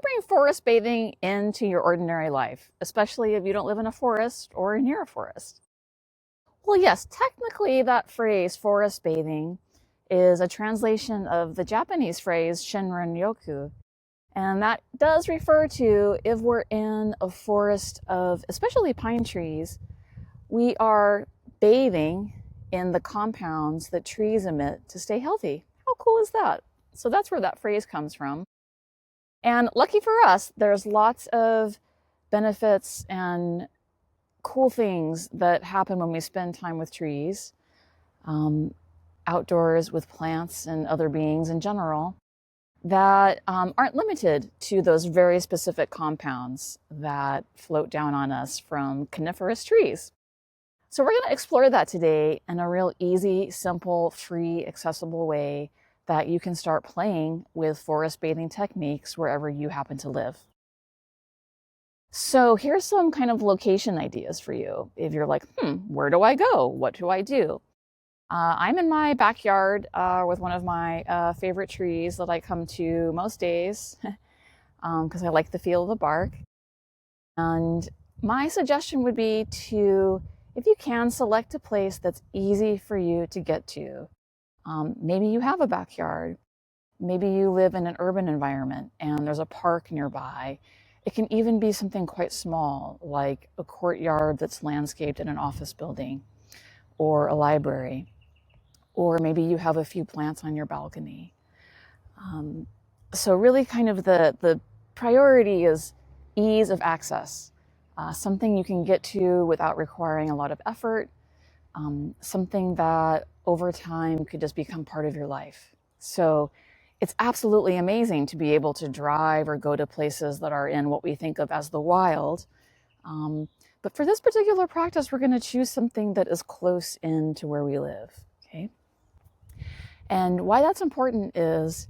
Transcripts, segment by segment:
bring forest bathing into your ordinary life, especially if you don't live in a forest or near a forest? Well, yes, technically that phrase, forest bathing, is a translation of the Japanese phrase shinrin-yoku. And that does refer to if we're in a forest of especially pine trees, we are bathing in the compounds that trees emit to stay healthy. How cool is that? So that's where that phrase comes from. And lucky for us, there's lots of benefits and cool things that happen when we spend time with trees, outdoors with plants and other beings in general, that aren't limited to those very specific compounds that float down on us from coniferous trees. So we're going to explore that today in a real easy, simple, free, accessible way that you can start playing with forest bathing techniques wherever you happen to live. So here's some kind of location ideas for you. If you're like, where do I go? What do I do? I'm in my backyard with one of my favorite trees that I come to most days because I like the feel of the bark. And my suggestion would be to, if you can, select a place that's easy for you to get to. Maybe you have a backyard. Maybe you live in an urban environment and there's a park nearby. It can even be something quite small, like a courtyard that's landscaped in an office building or a library. Or maybe you have a few plants on your balcony. So really kind of the priority is ease of access, something you can get to without requiring a lot of effort, something that over time could just become part of your life. So it's absolutely amazing to be able to drive or go to places that are in what we think of as the wild. But for this particular practice, we're going to choose something that is close in to where we live. Okay. And why that's important is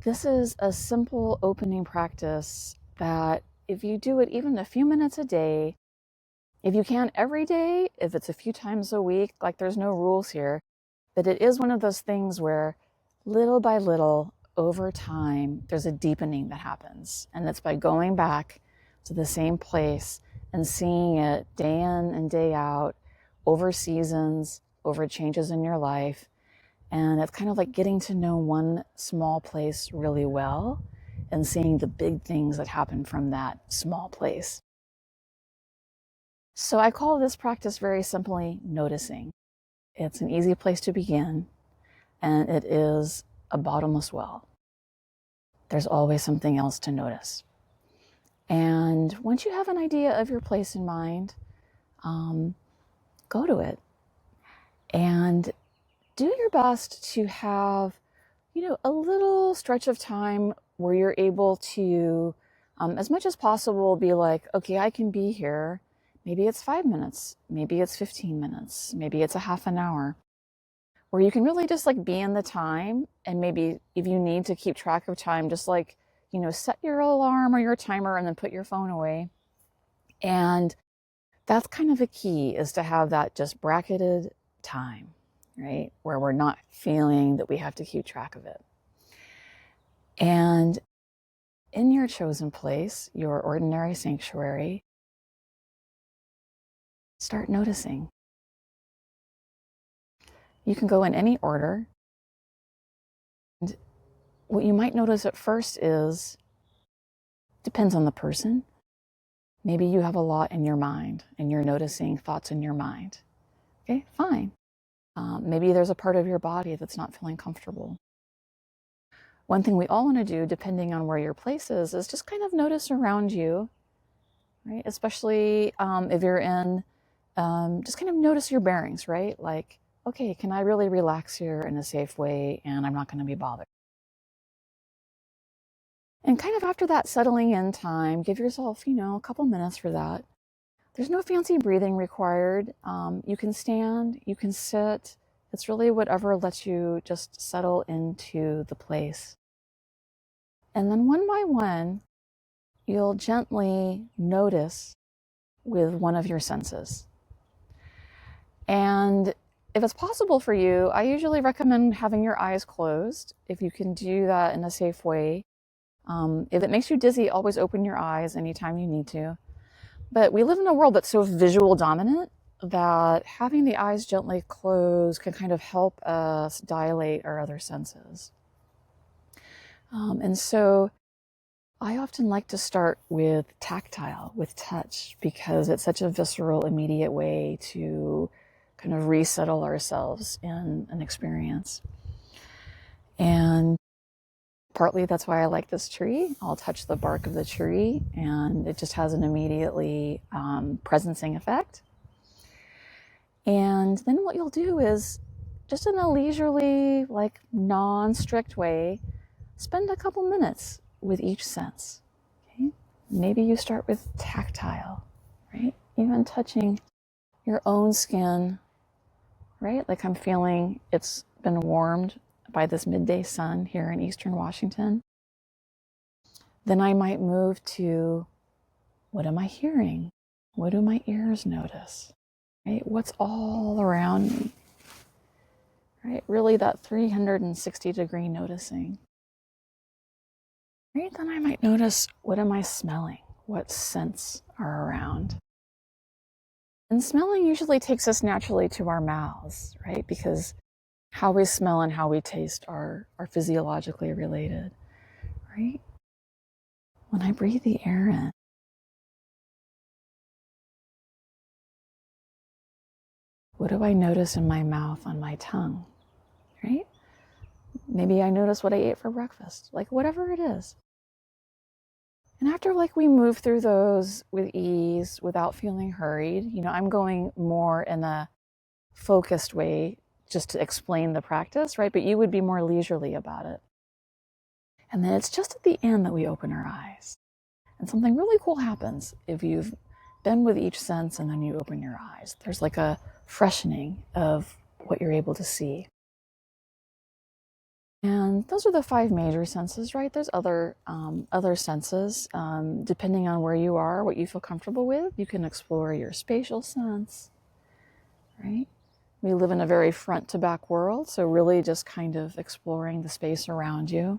this is a simple opening practice that if you do it even a few minutes a day, if you can every day, if it's a few times a week, like there's no rules here, but it is one of those things where little by little over time, there's a deepening that happens. And it's by going back to the same place and seeing it day in and day out over seasons, over changes in your life. And it's kind of like getting to know one small place really well and seeing the big things that happen from that small place. So I call this practice very simply noticing. It's an easy place to begin, and it is a bottomless well. There's always something else to notice. And once you have an idea of your place in mind, go to it and do your best to have, a little stretch of time where you're able to, as much as possible, be like, okay, I can be here. Maybe it's 5 minutes, maybe it's 15 minutes, maybe it's a half an hour, where you can really just like be in the time. And maybe if you need to keep track of time, just like, set your alarm or your timer and then put your phone away. And that's kind of a key, is to have that just bracketed time, right? Where we're not feeling that we have to keep track of it. And in your chosen place, your ordinary sanctuary, start noticing. You can go in any order. And what you might notice at first depends on the person. Maybe you have a lot in your mind and you're noticing thoughts in your mind. Okay, fine. Maybe there's a part of your body that's not feeling comfortable. One thing we all want to do, depending on where your place is just kind of notice around you, right? Especially if you're in, just kind of notice your bearings, right? Like, okay, can I really relax here in a safe way and I'm not going to be bothered? And kind of after that settling in time, give yourself, a couple minutes for that. There's no fancy breathing required. You can stand, you can sit. It's really whatever lets you just settle into the place. And then one by one, you'll gently notice with one of your senses. And if it's possible for you, I usually recommend having your eyes closed if you can do that in a safe way. If it makes you dizzy, always open your eyes anytime you need to. But we live in a world that's so visual dominant that having the eyes gently closed can kind of help us dilate our other senses. And so I often like to start with tactile, with touch, because it's such a visceral, immediate way to kind of resettle ourselves in an experience. And partly that's why I like this tree. I'll touch the bark of the tree and it just has an immediately presencing effect. And then what you'll do is, just in a leisurely, like non-strict way, spend a couple minutes with each sense. Okay? Maybe you start with tactile, right? Even touching your own skin, right? Like I'm feeling it's been warmed by this midday sun here in Eastern Washington. Then I might move to, what am I hearing? What do my ears notice? Right? What's all around me? Right? Really that 360-degree noticing. Right? Then I might notice, what am I smelling? What scents are around? And smelling usually takes us naturally to our mouths, right? Because how we smell and how we taste are physiologically related, right? When I breathe the air in, what do I notice in my mouth, on my tongue, right? Maybe I notice what I ate for breakfast, like whatever it is. And after we move through those with ease, without feeling hurried, I'm going more in a focused way just to explain the practice, right? But you would be more leisurely about it. And then it's just at the end that we open our eyes. And something really cool happens if you've been with each sense and then you open your eyes. There's like a freshening of what you're able to see. And those are the 5 major senses, right? There's other senses. Depending on where you are, what you feel comfortable with, you can explore your spatial sense, right? We live in a very front to back world, so really just kind of exploring the space around you.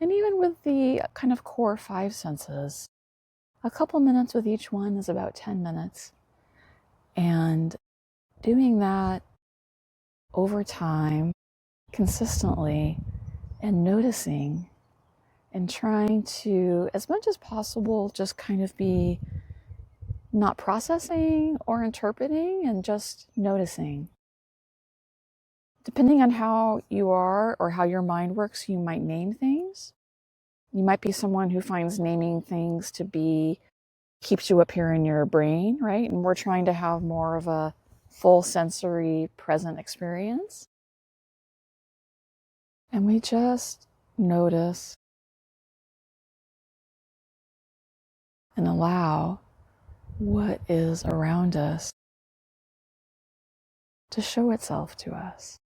And even with the kind of core 5 senses, a couple minutes with each one is about 10 minutes. And doing that over time, consistently, and noticing and trying to, as much as possible, just kind of be not processing or interpreting and just noticing. Depending on how you are or how your mind works, you might name things. You might be someone who finds naming things to be, keeps you up here in your brain, right? And we're trying to have more of a full sensory present experience. And we just notice and allow what is around us to show itself to us,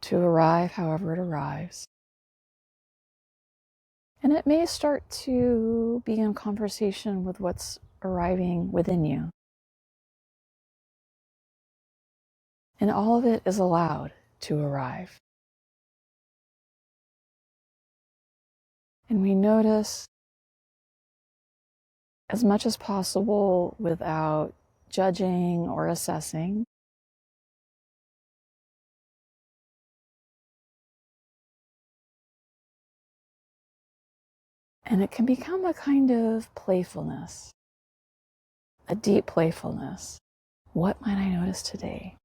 to arrive however it arrives. And it may start to be in conversation with what's arriving within you. And all of it is allowed to arrive. And we notice as much as possible without judging or assessing. And it can become a kind of playfulness, a deep playfulness. What might I notice today?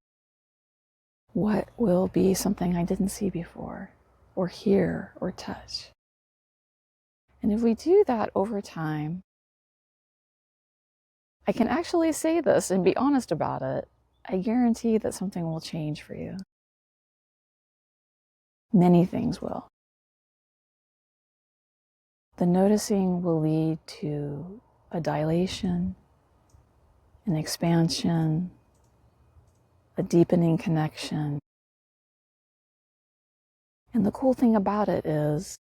What will be something I didn't see before, or hear, or touch? And if we do that over time, I can actually say this and be honest about it. I guarantee that something will change for you. Many things will. The noticing will lead to a dilation, an expansion, a deepening connection. And the cool thing about it is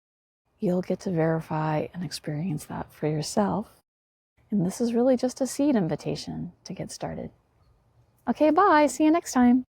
you'll get to verify and experience that for yourself. And this is really just a seed invitation to get started. Okay, bye. See you next time.